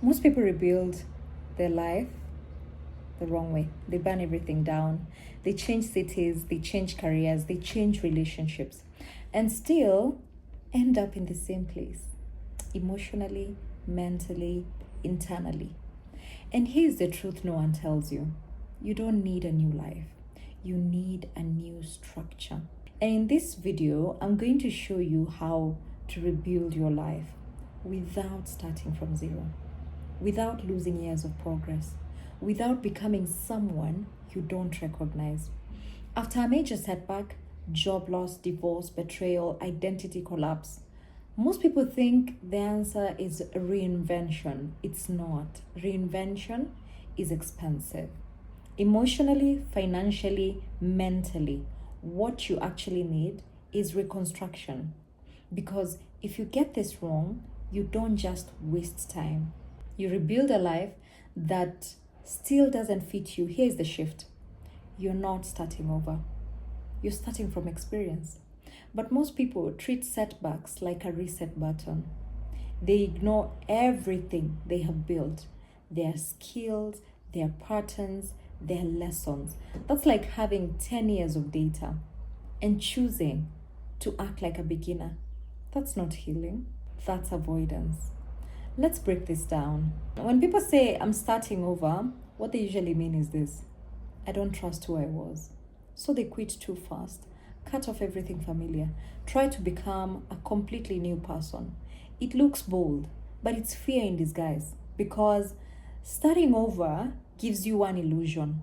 Most people rebuild their life the wrong way. They burn everything down. They change cities, they change careers, they change relationships, and still end up in the same place emotionally, mentally, internally. And here's the truth no one tells you: you don't need a new life, you need a new structure. And in this video, I'm going to show you how to rebuild your life without starting from zero, without losing years of progress, without becoming someone you don't recognize. After a major setback, job loss, divorce, betrayal, identity collapse, most people think the answer is reinvention. It's not. Reinvention is expensive. Emotionally, financially, mentally, what you actually need is reconstruction. Because if you get this wrong, you don't just waste time. You rebuild a life that still doesn't fit you. Here's the shift: you're not starting over, you're starting from experience. But most people treat setbacks like a reset button. They ignore everything they have built: their skills, their patterns, their lessons. That's like having 10 years of data and choosing to act like a beginner. That's not healing, that's avoidance. Let's break this down. When people say I'm starting over, what they usually mean is this: I don't trust who I was. So they quit too fast, cut off everything familiar, try to become a completely new person. It looks bold, but it's fear in disguise, because starting over gives you one illusion: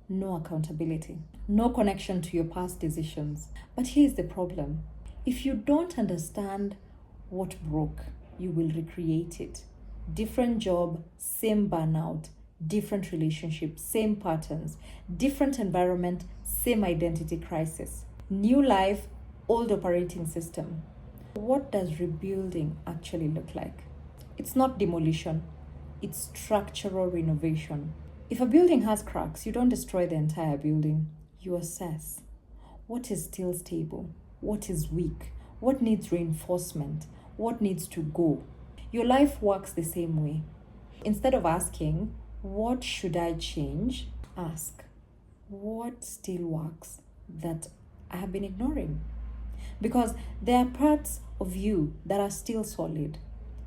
no accountability, no connection to your past decisions. But here's the problem: if you don't understand what broke, you will recreate it. Different job, same burnout. Different relationship, same patterns. Different environment, same identity crisis. New life, old operating system. What does rebuilding actually look like? It's not demolition, it's structural renovation. If a building has cracks, you don't destroy the entire building. You assess what is still stable, what is weak, what needs reinforcement, what needs to go. Your life works the same way. Instead of asking, what should I change? Ask, what still works that I have been ignoring? Because there are parts of you that are still solid: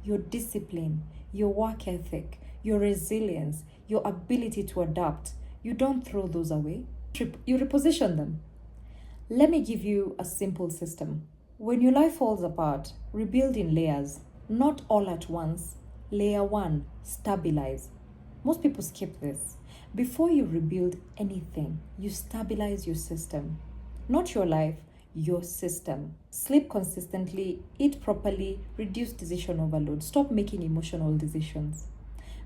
your discipline, your work ethic, your resilience, your ability to adapt. You don't throw those away, you reposition them. Let me give you a simple system. When your life falls apart, rebuild in layers, not all at once. Layer 1, stabilize. Most people skip this. Before you rebuild anything, you stabilize your system. Not your life, your system. Sleep consistently, eat properly, reduce decision overload, stop making emotional decisions.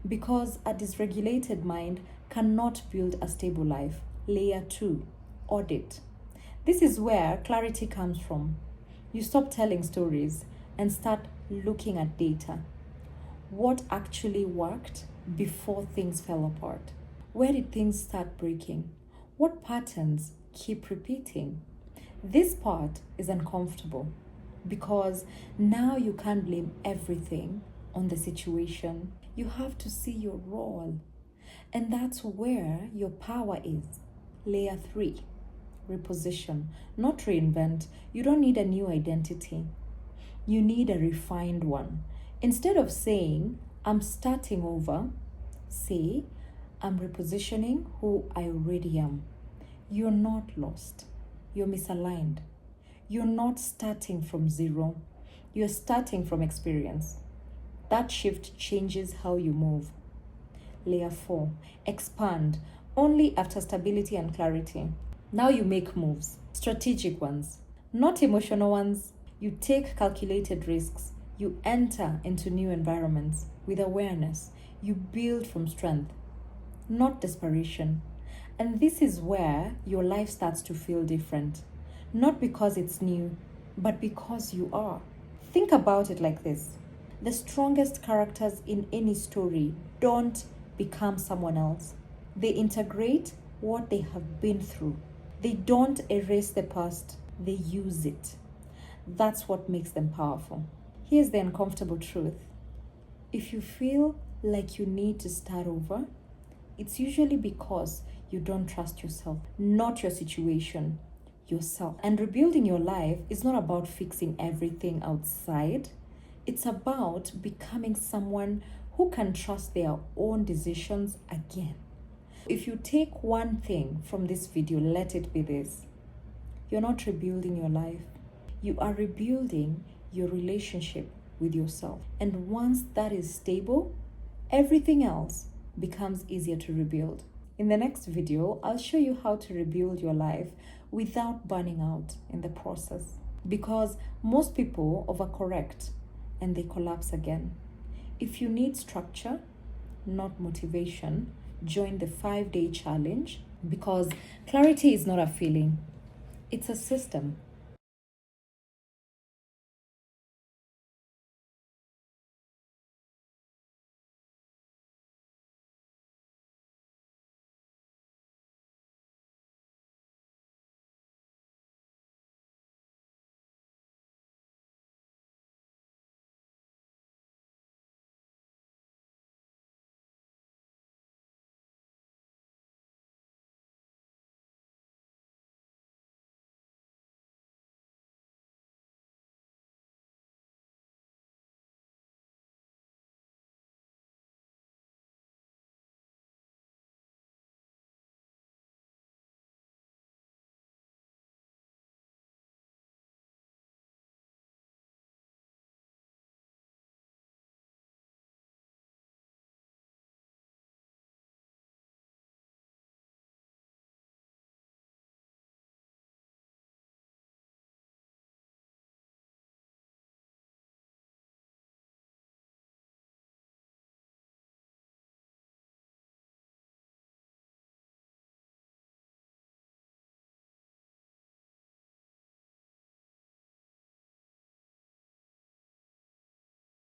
Because a dysregulated mind cannot build a stable life. Layer 2, audit. This is where clarity comes from. You stop telling stories and start looking at data. What actually worked before things fell apart? Where did things start breaking? What patterns keep repeating? This part is uncomfortable because now you can't blame everything on the situation. You have to see your role. And that's where your power is. Layer 3, reposition, not reinvent. You don't need a new identity. You need a refined one. Instead of saying, I'm starting over, say, I'm repositioning who I already am. You're not lost. You're misaligned. You're not starting from zero. You're starting from experience. That shift changes how you move. Layer 4, expand, only after stability and clarity. Now you make moves, strategic ones, not emotional ones. You take calculated risks. You enter into new environments with awareness. You build from strength, not desperation. And this is where your life starts to feel different. Not because it's new, but because you are. Think about it like this: the strongest characters in any story don't become someone else. They integrate what they have been through. They don't erase the past, they use it. That's what makes them powerful. Here's the uncomfortable truth: if you feel like you need to start over, it's usually because you don't trust yourself, not your situation, yourself. And rebuilding your life is not about fixing everything outside, it's about becoming someone who can trust their own decisions again. If you take one thing from this video, let it be this: you're not rebuilding your life, you are rebuilding your relationship with yourself. And once that is stable, everything else becomes easier to rebuild. In the next video, I'll show you how to rebuild your life without burning out in the process. Because most people overcorrect and they collapse again. If you need structure, not motivation, join the 5-day challenge, because clarity is not a feeling, it's a system.